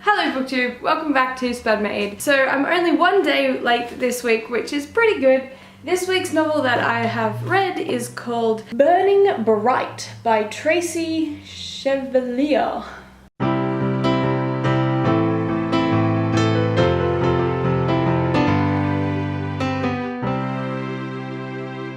Hello BookTube, welcome back to Spanmade. So I'm only one day late this week, which is pretty good. This week's novel that I have read is called Burning Bright by Tracy Chevalier.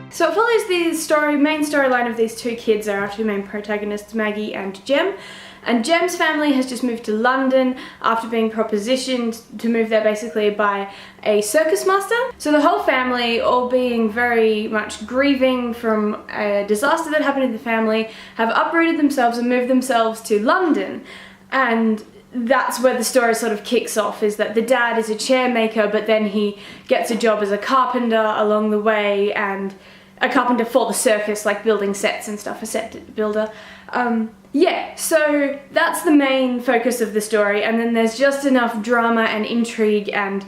So it follows the main storyline of these two kids. Are our two main protagonists, Maggie and Jem. And Jem's family has just moved to London after being propositioned to move there basically by a circus master. So the whole family, all being very much grieving from a disaster that happened in the family, have uprooted themselves and moved themselves to London. And that's where the story sort of kicks off, is that the dad is a chair maker, but then he gets a job as a carpenter along the way, and a carpenter for the circus, like building sets and stuff, a set builder. Yeah, so that's the main focus of the story, and then there's just enough drama and intrigue and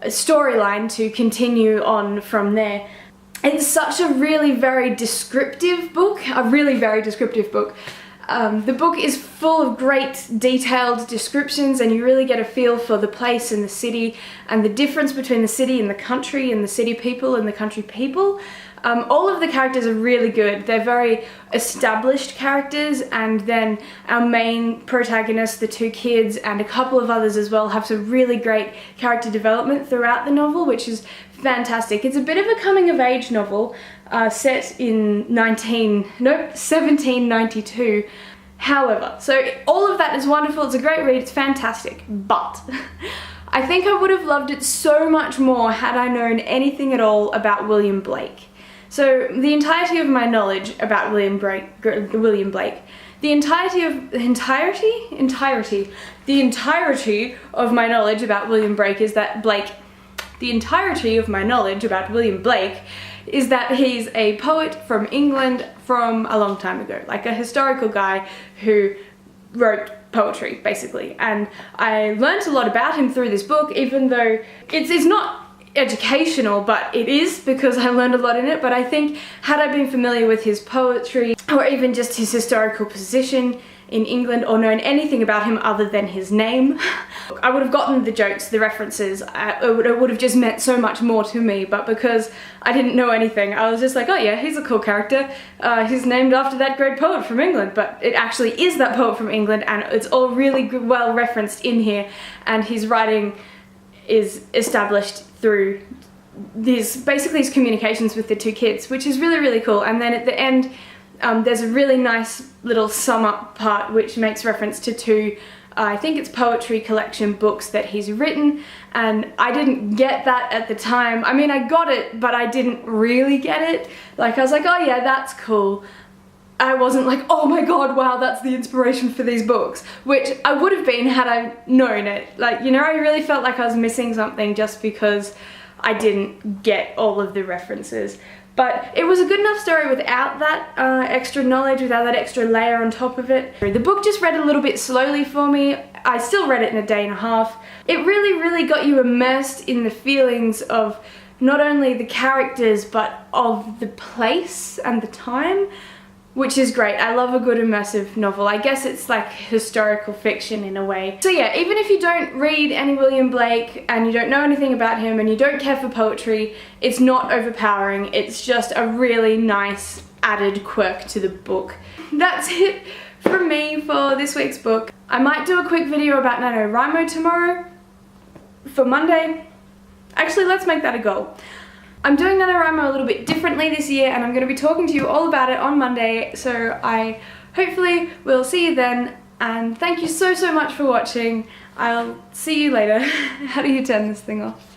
storyline to continue on from there. It's such a really very descriptive book, The book is full of great detailed descriptions, and you really get a feel for the place and the city and the difference between the city and the country and the city people and the country people. All of the characters are really good. They're very established characters, and then our main protagonists, the two kids, and a couple of others as well, have some really great character development throughout the novel, which is fantastic. It's a bit of a coming-of-age novel set in 1792. However, so all of that is wonderful, it's a great read, it's fantastic, but I think I would have loved it so much more had I known anything at all about William Blake. So the entirety of my knowledge about William Blake, the entirety of my knowledge about William Blake is that he's a poet from England from a long time ago, like a historical guy who wrote poetry, basically. And I learnt a lot about him through this book, even though it's not educational, but it is, because I learned a lot in it. But I think had I been familiar with his poetry, or even just his historical position in England, or known anything about him other than his name, I would have gotten the jokes, the references. It would have just meant so much more to me. But because I didn't know anything, I was just like, oh yeah, he's a cool character. He's named after that great poet from England. But it actually is that poet from England, and it's all really well referenced in here, and his writing is established through basically his communications with the two kids, which is really, really cool. And then at the end, there's a really nice little sum up part which makes reference to two, I think it's poetry collection books that he's written, and I didn't get that at the time. I mean, I got it, but I didn't really get it. Like, I was like, oh yeah, that's cool. I wasn't like, oh my god, wow, that's the inspiration for these books, which I would have been had I known it. Like, you know, I really felt like I was missing something just because I didn't get all of the references. But it was a good enough story without that extra knowledge, without that extra layer on top of it. The book just read a little bit slowly for me. I still read it in a day and a half. It really, really got you immersed in the feelings of not only the characters, but of the place and the time, which is great. I love a good immersive novel. I guess it's like historical fiction in a way. So yeah, even if you don't read any William Blake and you don't know anything about him and you don't care for poetry, it's not overpowering. It's just a really nice added quirk to the book. That's it from me for this week's book. I might do a quick video about NaNoWriMo tomorrow for Monday. Actually, let's make that a goal. I'm doing NaNoWriMo a little bit differently this year, and I'm going to be talking to you all about it on Monday, so I hopefully will see you then, and thank you so much for watching. I'll see you later. How do you turn this thing off?